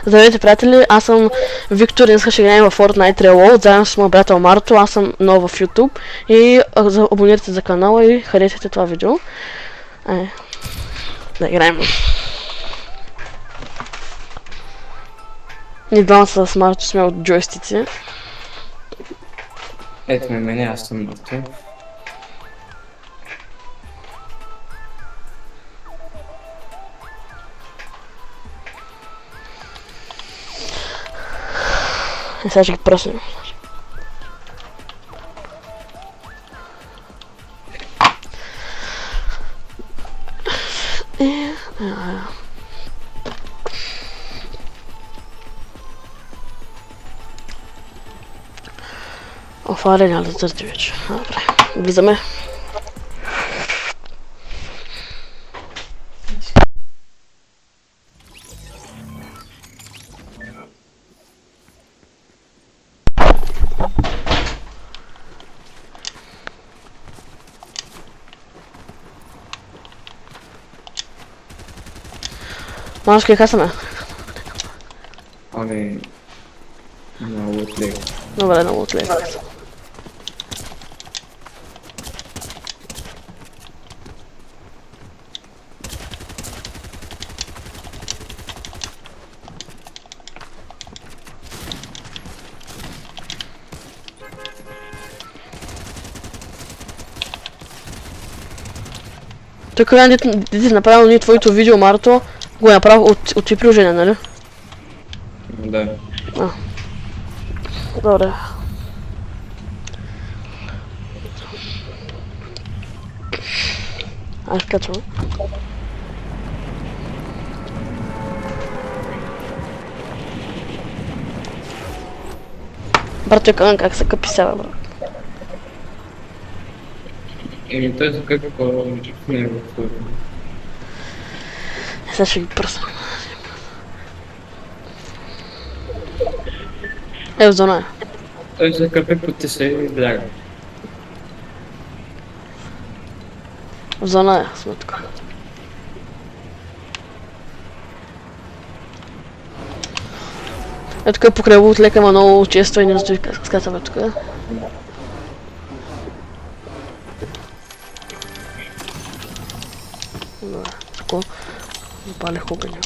Здравейте, приятели, аз съм Виктор и днес ще играем в Fortnite Reload, заедно с моя приятел Марто. Аз съм нов в YouTube и абонирайте за канала и харесайте това видео. Да играем. Ние двамата с Марто сме от джойстици. Ето ме мене, аз съм Марто. И сега ще ги пръснем. Офаре няма да търти вече. Добре, влизаме. Маш, къде сме? Ами... на лутлег. Добре, на лутлег. Тук дете направил ние твоето видео, Марто, го е направил от ти приложение, нали? Да. Добре. Аз качвам. Брат, той как се къпи сега, брат. Еми той за какво не е в това. Сега ще ги пръсна. В зона е. Той за какво ти се бляга. В зона е, сме тук. Е тук покрай лутлека има много често и не стои скатаме тук. Добре, тако. Запалих огъня.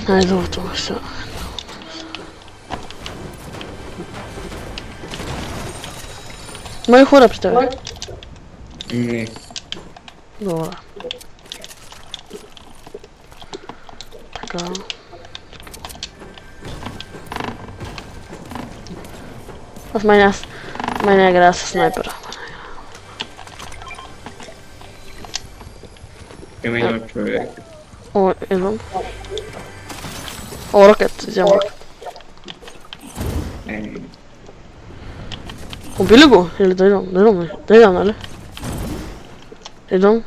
Ай, золото ме все. Има ли хора при тебе? Не. Добре. Така. Аз май не играя с снайпера. Има един човек. О, идвам. О, ракет, взема ракет. Убили го? Или да идвам? Да идвам, нали? Идвам.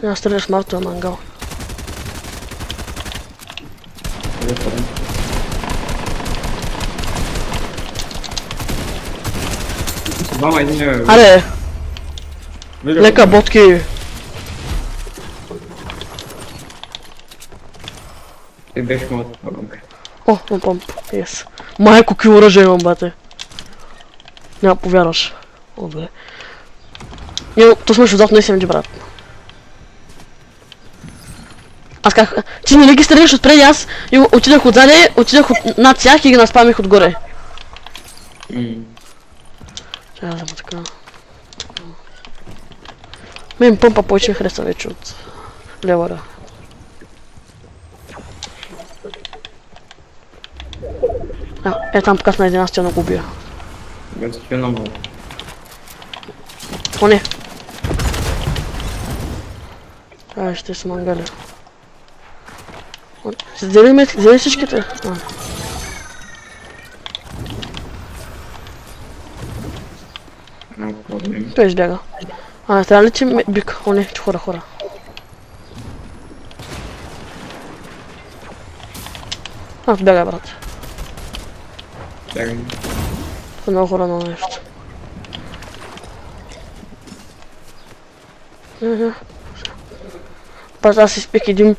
Аз стреля с Марто, мангал. Двама един е... Аре! Лека ботки! Ти беше моят помп. О, на помп, ес. Майко, какви оръжия имам, бате. Няма повярваш. О, бе. То сме отзад на SMG, брат. Аз как... Ти не ли ги стреляш отпреди, аз отидах отзаде, отидах над тях и ги наспамих отгоре. Трябва да взема така. Мен помпа повече ми хареса вече от левара. Там показ на 11 го убия. Bez fenomen. O ne? Ha işte mangalı. Zeli şişketi. Ha. No problem. To jest biega. A, teraz lecimy byk. O nie, chora, chora. A, biega, brat. Tak. To na chora, no jeszcze. Patrz, teraz jest bieg, idziemy...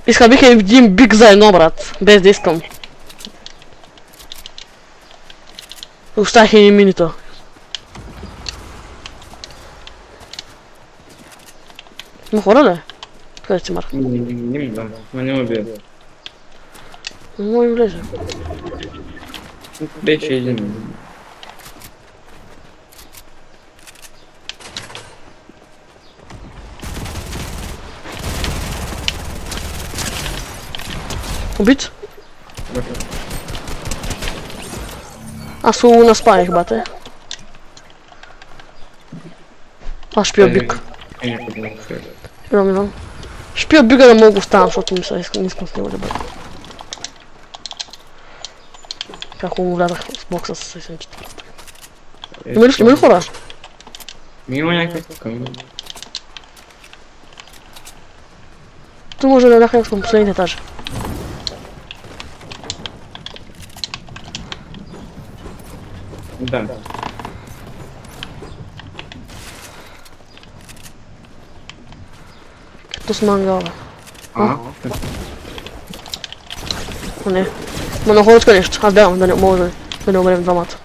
Ich hab ich im big sein, no brat. Bez diską. Już tak nie minuto. No chora, ne? Powiedz, Mark. Nie wiem, no nie lubię. No moim leży. Beş jedziemy. Ubić? A są na spanie chyba, ty? A śpiobik. Nie wiem. No. Śpiobika не могу ставам, защото ми се не искам с него да бъда. Как му влязах с бокса с сесенчета. Има ли хора? Има някакъв към. Tu może na dachach są последните etaże. Да. To с мангала. А? O nie. Ma na chodźkę jeszcze. A dam, da może. Będę umrem двамата.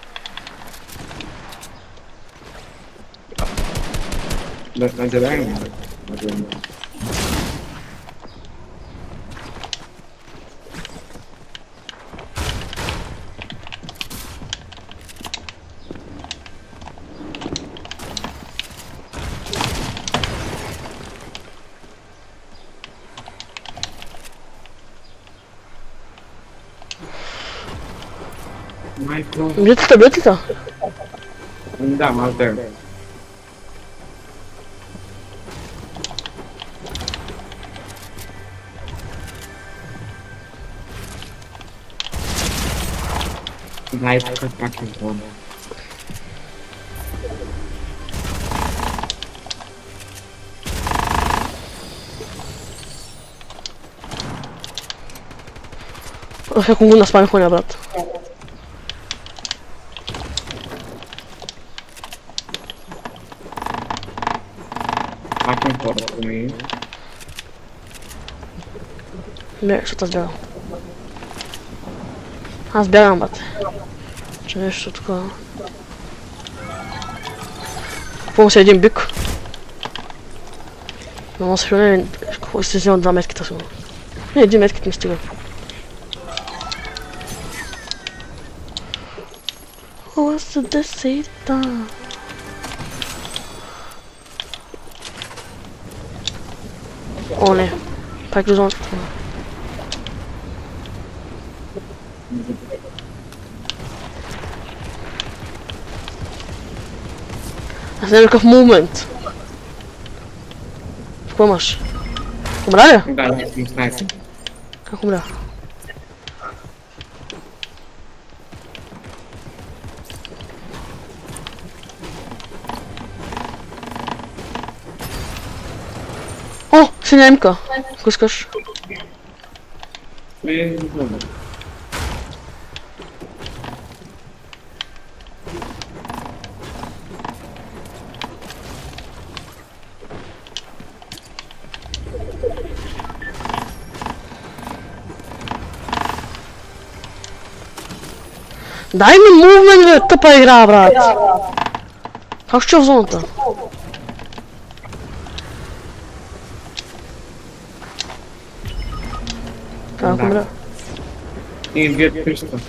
Да, надираем. Майкл. Бьет ли то? Да, Малтер. Знаете как пакет он. Как у нас спальня хуйня, брат. Пакет он умеет. Nie, що to zbieram. A, zbieram, brат. Czy jeszcze tylko... Pomóc jeden byk. No, może się nie wiem, chcę z nią 2 metki to są. Nie, 2 metki nie z tego. What's the decida? O nie, tak dużo. To jest tylko moment. Kłamasz. Umrę? Да, не знаете. Jak umrę? O! Syniemka! Kuskasz. Не знаю. Дай ми мувмент, бе, тъпа игра, брат! Как ще в зоната? Как Да. умря? И 2300.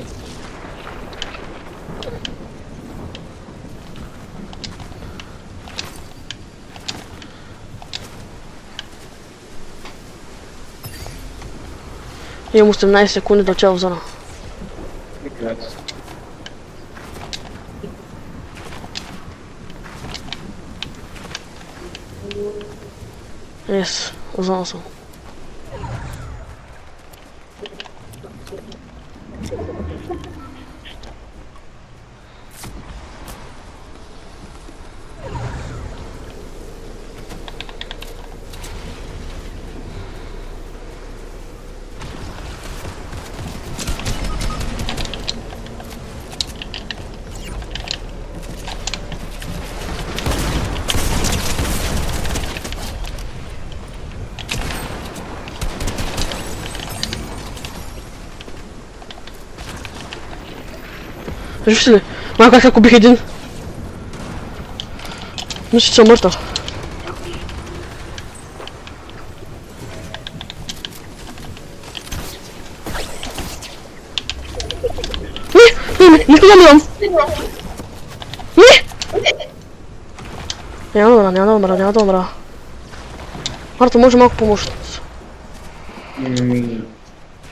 Имам 18 секунди до цяло в зона. Прекрасно. Jes, uznal sam. Вижте ли? Малко как убих един. Мисля, че съм мъртъв. Не дам. Няма да умра. Марто, може малко помощ.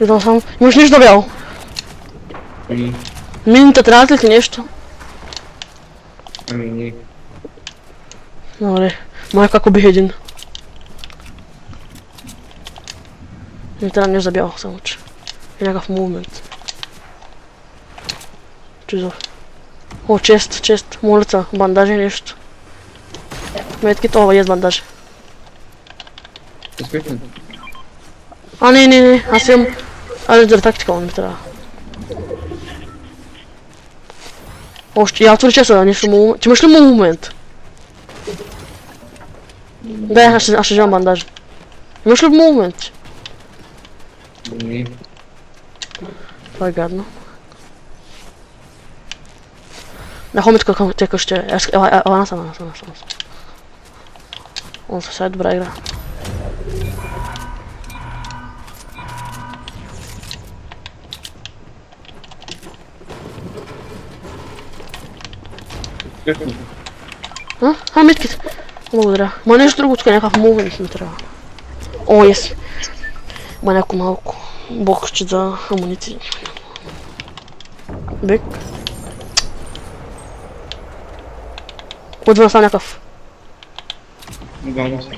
Идвам сам. Имаш нищо бяло. Мините трябват ли ти нещо? Ами не. Добре. Майка как убих един. Не трябва нещо за бяло, само че. И някакъв мувмент. Чизов. О, чест. Молица. Бандажи нещо. Метки това есть бандаж. Успешно? А, не. Аз имам... Алеждър тактика, он ми трябва. Още, я отвори чеса, нещо му... Ти имаш ли му момент? Да, аз ще вземам бандажи. Имаш ли му момент? Не. Това е гадно. Да, хомитка към тя къще. Ела насам. Он сега е добра игра. Успешно? Митките. Благодаря. Ма нещо друго, тук някакъв мувмент ми трябва. О, ес. Ма някой малко. Боксче за амуниции. Бек. Отвън става някакъв. Вълна се.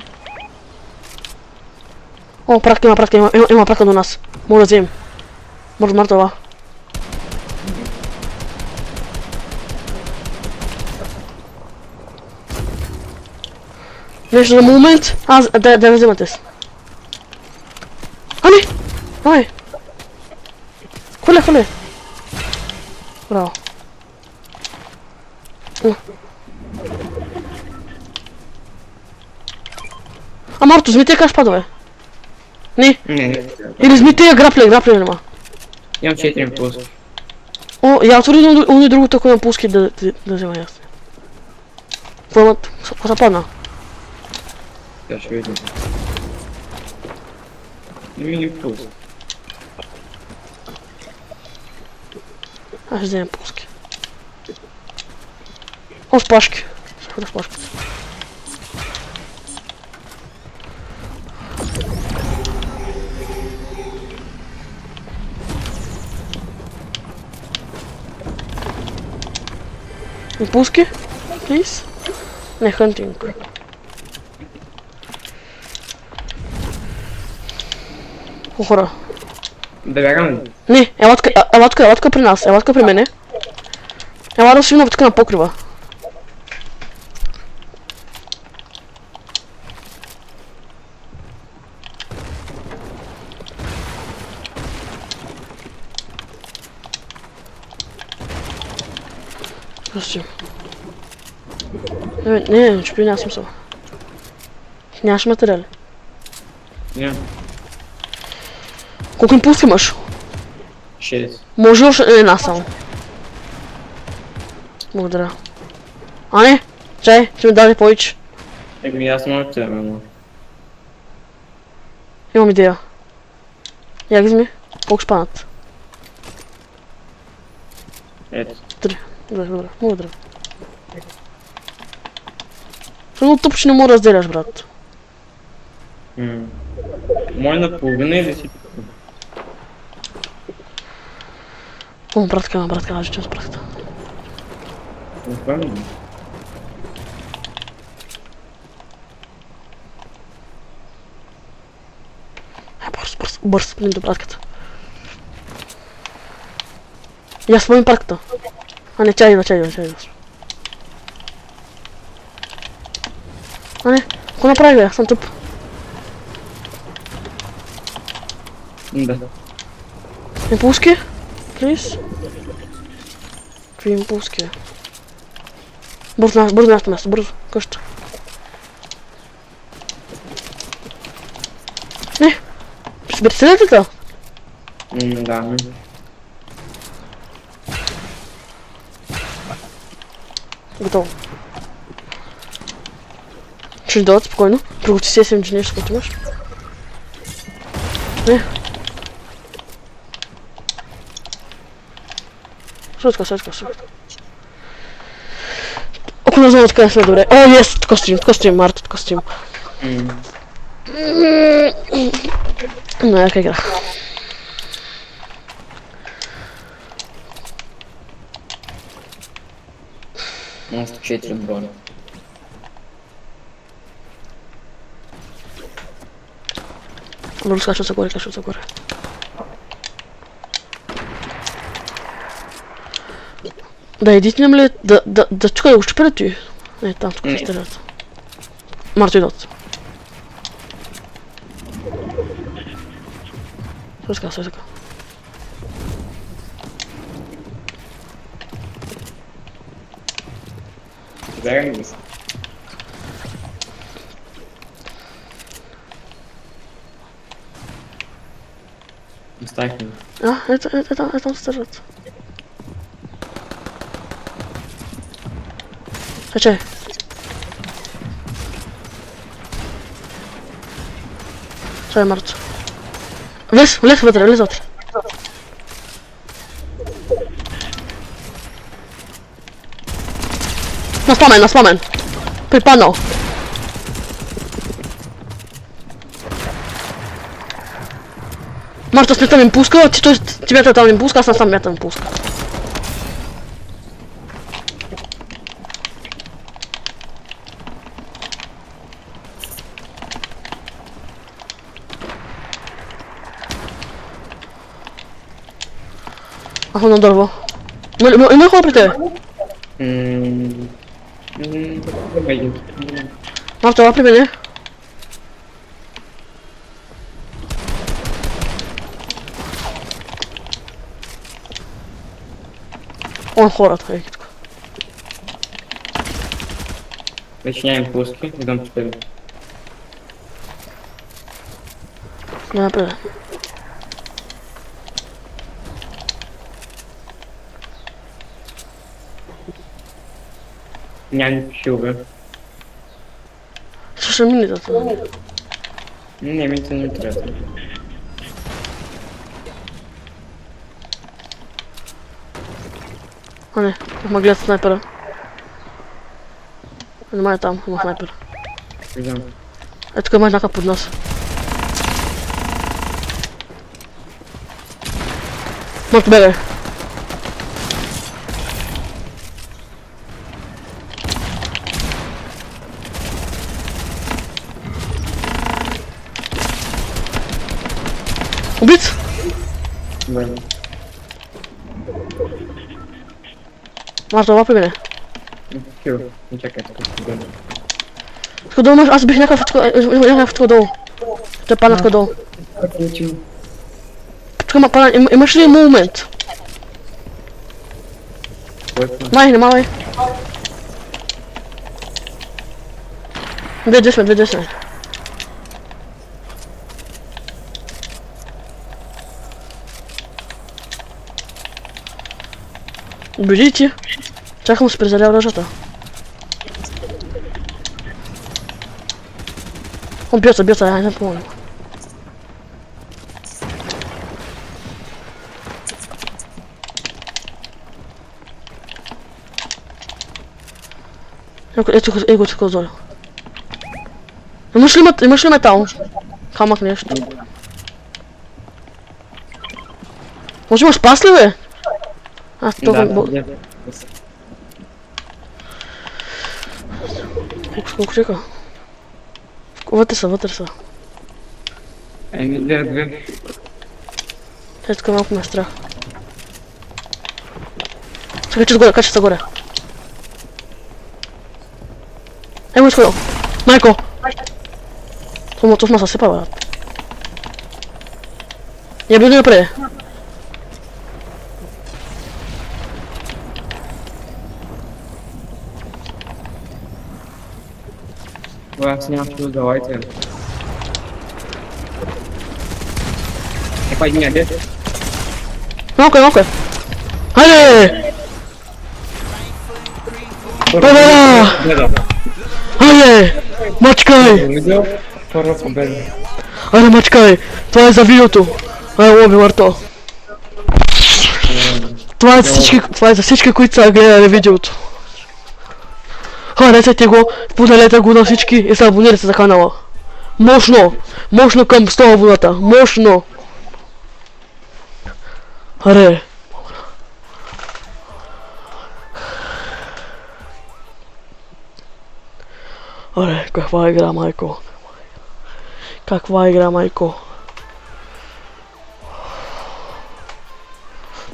О, пратка, има пратка до нас. Мога да вземем. Може да това. Нещо за момент. Да вземате си. Ами! Ай! Хвърля! Браво. А Марто, вземи тия каш падове. Не. Не. Или вземи тия грапли нема. Имам 4 импулса. О, я отвори уни другото, ако имам пуски да взема ясно. Поемат, какво са падна? Я ще видим. Имам импулс. Аз ще вземем пуски. О, спашки. Ще хода спашки. Пуски? Please? Не, хантинг. О, хора. Да бягам ли? Не, елатка при нас, елатка при мене. Ела да свина тук на покрива. Прости. Не, чупи няма смисъл. Нямаш материали. Нямам. Колко им пуски имаш? 6. Може още една само. Благодаря. А не, чай, ще ми даде повече. Еми аз мога да взема. Имам идея. Я ги вземи, колко ще паднат. Ето. Добре, благодаря. Само тъп, че не мога да разделяш, брат. Може наполовина или си? О, братка, аз ще с братката. Не помня. Бърз, спомни до пратката. Я спомни пратката. А не, чай идва. А не, какво направи бе? Аз съм тъп. Да. Импулски? Плиз? Какви импулски бе? Бързо нашето място, бързо, къща. Не! Присъедете. Да. Готово. Ще дойдат спокойно. Приготви си SMG нещо, което имаш. Не. Светка. Ако не знам откъде сме добре. О, ес! Тук стрим, Марто, тук стрим. Но яка игра. Аз 4 броня. Добре, качват се горе. Да едитнем ли? Да чукай да го щупи ли ти? Не, там тук ще стрелят. Марто идват. Светка. Бягам ли се? Оставихме. Там стрелят. Чай. Чай, Марто. Влез вътре. На спомен. Припаднал. Марто смятам импулска, ти мята там импулска, аз сам мятам импулска. Аз съм на дърво. Има хора при тебе? Марто, ела при мене. Он хората, ей тук. Вече нямам пуски, идам по тебе. Да, напред. Нямам хилга. Ще мините. Не, ми се не трябва. А не, ма гледат снайпера. Нема е там, има снайпер. Виждам. Е, тук има някакъв под нас. Марто, бегай. Убит! Да. Марто, ела при мене. Хил, не чакай, тук ще бъде. Тук долу имаш, аз бих някакъв тук долу. Той падна тук долу. Тук има падна, имаш ли момент? Май, нема май. 2 сме. Бидите. Чакам се презалява ръжата. Он бьется, я не помню. Я го такова золя. Имаш ли метал? Камък нещо. Може имаш пас ли бе? Аз толкова... Колко чека? Вътре са. Еми, две. Тук малко ме е страх. Кача се горе. Ево изходил. Майко! Това ма съсипа, брат. Я дойди напред. Аз нямам чудо, давайте. Падни, де? Малко е. Хайде! Победа! Хайде! Мачкай! Първа победа. Айде, мачкай! Това е за видеото! Ай, лоби, Марто! Това е за всички, които са гледали видеото. Харесайте го, споделете го на всички и се абонирайте за канала. Мощно! Мощно към 100 абоната! Мощно! Аре! Аре, каква игра, майко? Каква игра, майко?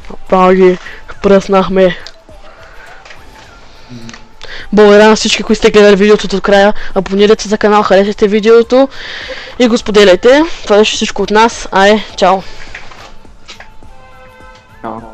Направо ги пръснахме. Благодаря на всички, които сте гледали видеото до края. Абонирайте се за канал, харесайте видеото и го споделяйте. Това беше всичко от нас. Чао! Чао.